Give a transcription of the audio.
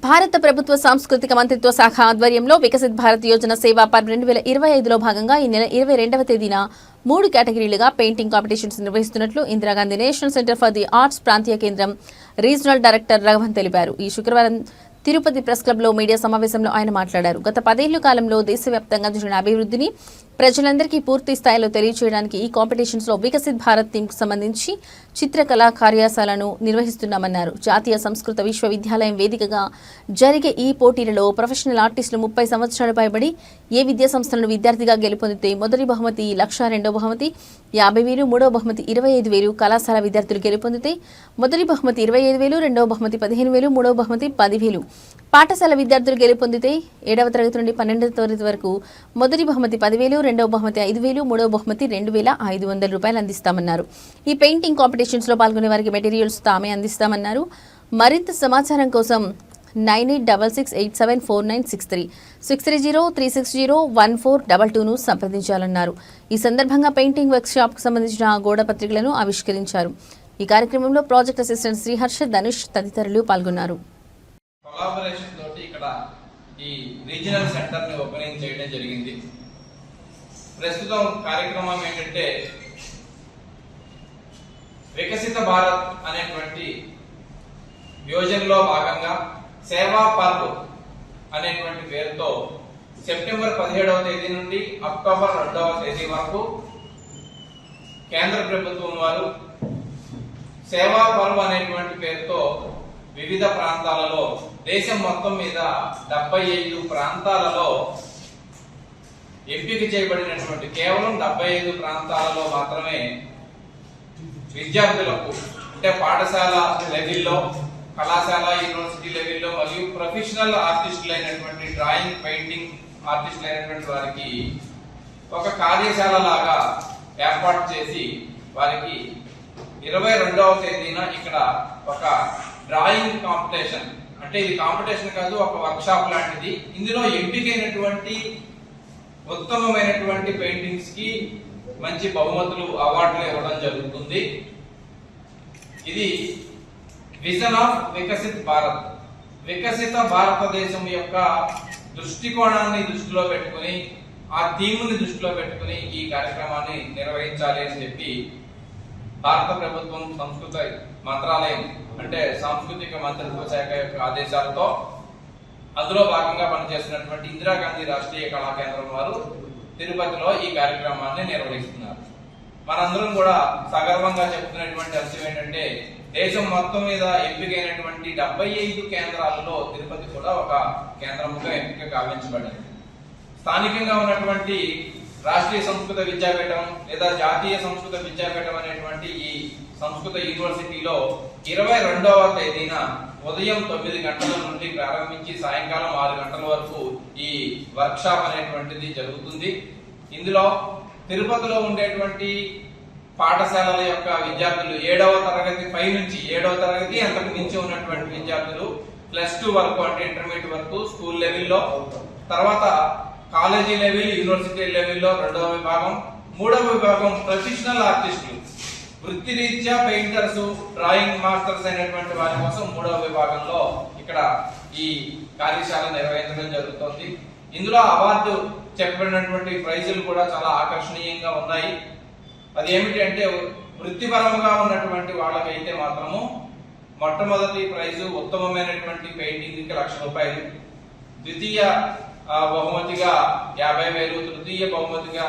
భారత ప్రభుత్వ సాంస్కృతిక మంత్రిత్వ శాఖ ఆధ్వర్యంలో వికసిత్ భారత్ యోజన సేవా పర్వ్ 2025లో భాగంగా ఈ నెల 22వ తేదీన 3 కేటగిరీలుగా పెయింటింగ్ కాంపిటీషన్స్ నిర్వహిస్తున్నట్లు Indira Gandhi national centre for the arts ప్రాంతీయ కేంద్రం రీజనల్ డైరెక్టర్ రఘవన్ తెలిపారు. ఈ శుక్రవారం తిరుపతి ప్రెస్ క్లబ్ లో మీడియా సమావేశంలో ఆయన మాట్లాడారు. గత 10 ఏళ్ల కాలంలో దేశవ్యాప్తంగా జరిగిన అభివృద్ధిని ప్రజలందరికీ పూర్తి స్థాయిలో తెలియజేయడానికి ఈ కాంపిటీషన్స్ లో వికసిత్ భారత్ థీమ్ కు సంబంధించి చిత్రకళా కార్యశాలను నిర్వహిస్తున్నామన్నారు. జాతీయ సంస్కృత విశ్వవిద్యాలయం వేదికగా జరిగే ఈ పోటీలలో ప్రొఫెషనల్ ఆర్టిస్టులు 30 సంవత్సరాలు పైబడి ఏ విద్యా సంస్థలను విద్యార్థిగా గెలుపొందితే మొదటి బహుమతి 1,00,000, రెండవ బహుమతి 50,000, మూడవ బహుమతి 25,000, కళాశాల విద్యార్థులు గెలుపొందితే మొదటి బహుమతి 25,000, రెండవ బహుమతి 15,000, మూడవ బహుమతి 10,000, పాఠశాల విద్యార్థులు గెలుపొందితే 7వ తరగతి నుండి 12వ తరగతి వరకు మొదటి బహుమతి 10,000, రెండవ బహుమతి 5,000, మూడవ బహుమతి 2,500 రూపాయలు అందిస్తామన్నారు. ఈ పెయింటింగ్ కాంపిటీషన్స్ లో పాల్గొనే వారికి మెటీరియల్స్ తామే అందిస్తామన్నారు. మరింత సమాచారం కోసం 9866874963 630360142ను సంప్రదించాలన్నారు. ఈ సందర్భంగా పెయింటింగ్ వర్క్ షాప్ కు సంబంధించిన గోడ పత్రికలను ఆవిష్కరించారు. ఈ కార్యక్రమంలో ప్రాజెక్ట్ అసిస్టెంట్ శ్రీహర్ష, ధనుష్ తదితరులు పాల్గొన్నారు. కొలాబరేషన్ తోటి ఇక్కడ ఈ రీజనల్ సెంటర్ ని ఓపెనింగ్ చేయడం జరిగింది. ప్రస్తుతం కార్యక్రమం ఏంటంటే వికసిత భారత్ అనేటువంటి యోజనలో భాగంగా సేవా పర్వ్ అనేటువంటి పేరుతో సెప్టెంబర్ 17వ తేదీ నుండి అక్టోబర్ 2వ తేదీ వరకు కేంద్ర ప్రభుత్వం వారు సేవా పర్వ్ అనేటువంటి పేరుతో వివిధ ప్రాంతాలలో దేశం మొత్తం మీద 75 ప్రాంతాలలో ఎంపిక చేయబడినటువంటి కేవలం 75 ప్రాంతాలలో మాత్రమే విద్యార్థులకు అంటే పాఠశాల లెవెల్లో, కళాశాల, యూనివర్సిటీ లెవెల్లో మరియు ప్రొఫెషనల్ ఆర్టిస్టులు అయినటువంటి డ్రాయింగ్, పెయింటింగ్ ఆర్టిస్టులు అయినటువంటి వారికి ఒక కార్యశాల లాగా ఏర్పాటు చేసి వారికి 22వ తేదీన ఇక్కడ ఒక డ్రాయింగ్ కాంపిటీషన్, అంటే ఇది కాంపిటీషన్ కాదు, ఒక వర్క్ షాప్ లాంటిది. ఇందులో ఎంపికైనటువంటి ఉత్తమమైనటువంటి పెయింటింగ్స్ కి మంచి బహుమతులు, అవార్డులు ఇవ్వడం జరుగుతుంది. ఇది విజన్ ఆఫ్ వికసిత్ భారత్, వికసిత భారతదేశం యొక్క దృష్టికోణాన్ని దృష్టిలో పెట్టుకుని, ఆ థీమ్ని దృష్టిలో పెట్టుకుని ఈ కార్యక్రమాన్ని నిర్వహించాలి అని చెప్పి భారత ప్రభుత్వం సంస్కృత మంత్రాలయం అంటే సాంస్కృతిక మంత్రిత్వ శాఖ యొక్క ఆదేశాలతో అందులో భాగంగా పనిచేస్తున్నటువంటి ఇందిరాగాంధీ రాష్ట్రీయ కళా కేంద్రం వారు తిరుపతిలో ఈ కార్యక్రమాన్ని నిర్వహిస్తున్నారు. మనందరం కూడా సగర్వంగా చెప్తున్నటువంటి అంశం ఏంటంటే దేశం మొత్తం మీద ఎంపికైనటువంటి 75 కేంద్రాలలో తిరుపతి కూడా ఒక కేంద్రముగా ఎంపిక గావించబడింది. స్థానికంగా ఉన్నటువంటి రాష్ట్రీయ సంస్కృత విద్యాపీఠం లేదా జాతీయ సంస్కృత విద్యాపీఠం అనేటువంటి ఈ సంస్కృత యూనివర్సిటీలో 22వ తేదీన ఉదయం 9 గంటల నుండి ప్రారంభించి సాయంకాలం 6 గంటల వరకు ఈ వర్క్ షాప్ అనేటువంటిది జరుగుతుంది. ఇందులో తిరుపతిలో ఉండేటువంటి పాఠశాలల యొక్క విద్యార్థులు 7వ తరగతి పై నుంచి 7వ తరగతి అంతకు మించి ఉన్నటువంటి విద్యార్థులు +2 వరకు అంటే ఇంటర్మీడియట్ వరకు స్కూల్ లెవెల్లో, తర్వాత కాలేజీ లెవెల్, యూనివర్సిటీ లెవెల్లో 2వ విభాగం, 3వ విభాగం ప్రొఫెషనల్ ఆర్టిస్టులు, వృత్తిరీత్యా పెయింటర్స్, డ్రాయింగ్ మాస్టర్స్ అయినటువంటి వారి కోసం 3వ విభాగంలో ఇక్కడ ఈ కార్యశాల నిర్వహించడం జరుగుతుంది. ఇందులో అవార్డు చెప్పబడినటువంటి ప్రైజులు కూడా చాలా ఆకర్షణీయంగా ఉన్నాయి. అది ఏమిటి అంటే వృత్తిపరంగా ఉన్నటువంటి వాళ్ళకైతే మాత్రము మొట్టమొదటి ప్రైజు ఉత్తమమైనటువంటి పెయింటింగ్ కి 1,00,000 రూపాయలు, ద్వితీయ బహుమతిగా 50,000, తృతీయ బహుమతిగా